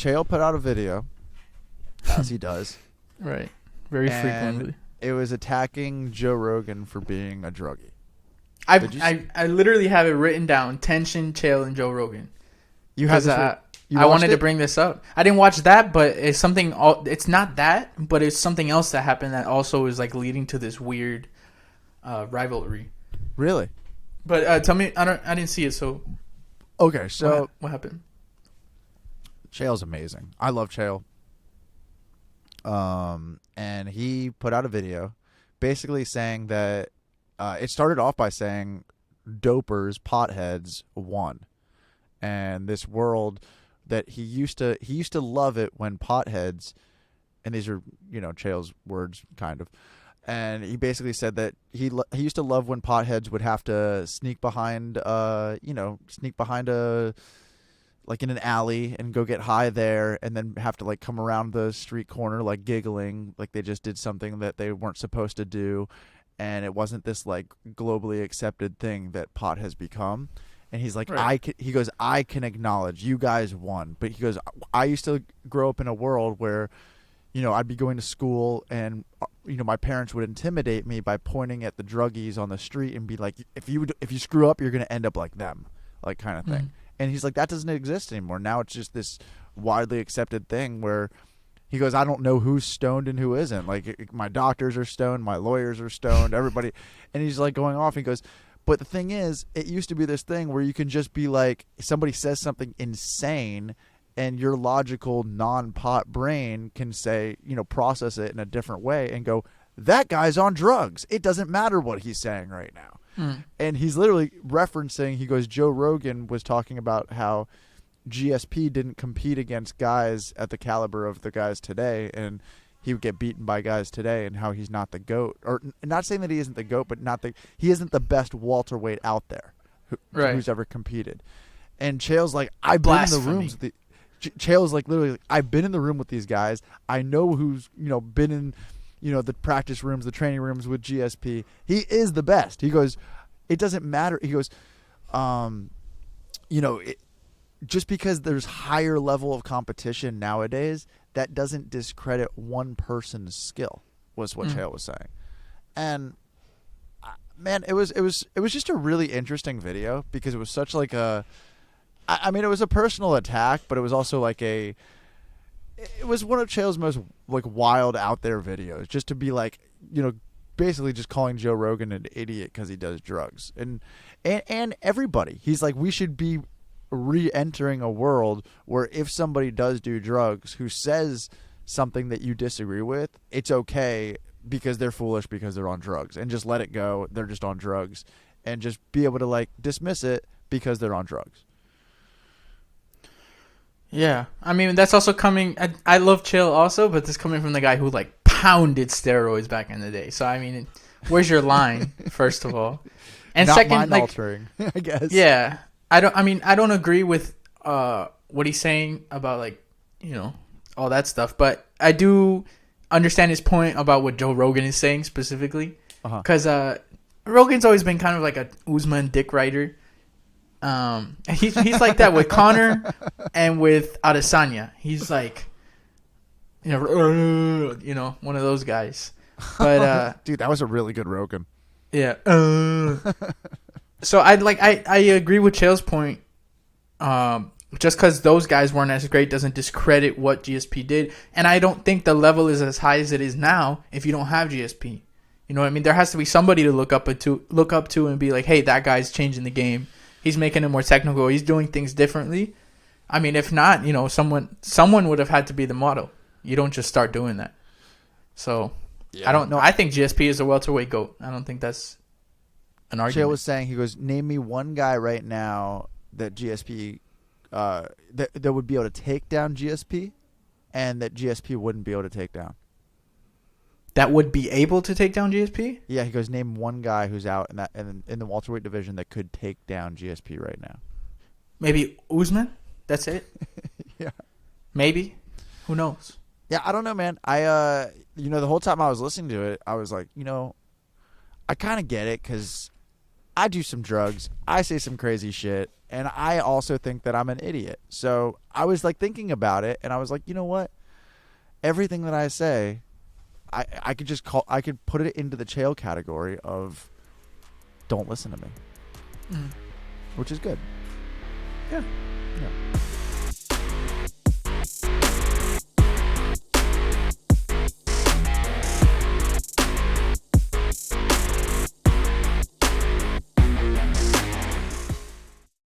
Chael put out a video, as he does. Right. Very frequently. It was attacking Joe Rogan for being a druggie. I literally have it written down. Tension, Chael, and Joe Rogan. You have this. I wanted to bring this up. I didn't watch that, but it's something. It's not that, but it's something else that happened that also is like leading to this weird rivalry. Really? But tell me, I didn't see it. So okay, so what happened? Chael's amazing. I love Chael. And he put out a video, basically saying that it started off by saying dopers, potheads won, and this world that he used to love it when potheads, and these are Chael's words kind of, and he basically said that he used to love when potheads would have to sneak behind like in an alley and go get high there, and then have to like come around the street corner like giggling like they just did something that they weren't supposed to do, and it wasn't this like globally accepted thing that pot has become. And he's like, right. I can acknowledge you guys won, but he goes, I used to grow up in a world where I'd be going to school and my parents would intimidate me by pointing at the druggies on the street and be like, if you screw up, you're going to end up like them, like kind of thing. And he's like, that doesn't exist anymore. Now it's just this widely accepted thing where he goes, I don't know who's stoned and who isn't. Like my doctors are stoned, my lawyers are stoned, everybody. And he's like going off. He goes, but the thing is, it used to be this thing where you can just be like, somebody says something insane and your logical non-pot brain can say, process it in a different way and go, that guy's on drugs. It doesn't matter what he's saying right now. And he's literally referencing, he goes, Joe Rogan was talking about how GSP didn't compete against guys at the caliber of the guys today, and he would get beaten by guys today, and how he's not the GOAT. Or not saying that he isn't the GOAT, but he isn't the best welterweight out there who's ever competed. And Chael's like, I've been in the rooms. Chael's like, literally, I've been in the room with these guys. I know who's, been in the practice rooms, the training rooms with GSP. He is the best. He goes, it doesn't matter. He goes, just because there's higher level of competition nowadays, that doesn't discredit one person's skill, was what Chael was saying. And man, it was just a really interesting video because it was such like it was a personal attack, but it was also like it was one of Chael's most like wild out there videos, just to be like, basically just calling Joe Rogan an idiot because he does drugs, and everybody. He's like, we should be re-entering a world where if somebody does do drugs who says something that you disagree with, it's okay because they're foolish because they're on drugs, and just let it go. They're just on drugs, and just be able to like dismiss it because they're on drugs. Yeah, I mean, that's also coming. I love Chael also, but this is coming from the guy who like pounded steroids back in the day. So I mean, where's your line? First of all, and not second, mind altering, I guess. Yeah, I don't agree with what he's saying about like all that stuff, but I do understand his point about what Joe Rogan is saying specifically, because Rogan's always been kind of like a Usman dick rider. He's like that with Conor and with Adesanya. He's like, one of those guys. But dude, that was a really good Rogan. Yeah. So I agree with Chael's point. Just because those guys weren't as great doesn't discredit what GSP did, and I don't think the level is as high as it is now if you don't have GSP. You know what I mean? There has to be somebody to look up to and be like, hey, that guy's changing the game. He's making it more technical. He's doing things differently. I mean, if not, someone would have had to be the model. You don't just start doing that. So, yeah, I don't know. I think GSP is a welterweight GOAT. I don't think that's an argument. Chael was saying, he goes, name me one guy right now that GSP, that would be able to take down GSP, and that GSP wouldn't be able to take down. That would be able to take down GSP? Yeah, he goes, name one guy who's out in the welterweight division that could take down GSP right now. Maybe Usman? That's it? Yeah. Maybe. Who knows? Yeah, I don't know, man. I the whole time I was listening to it, I was like, I kind of get it because I do some drugs. I say some crazy shit. And I also think that I'm an idiot. So I was like thinking about it, and I was like, you know what? Everything that I say, I could put it into the Chael category of don't listen to me, which is good. Yeah.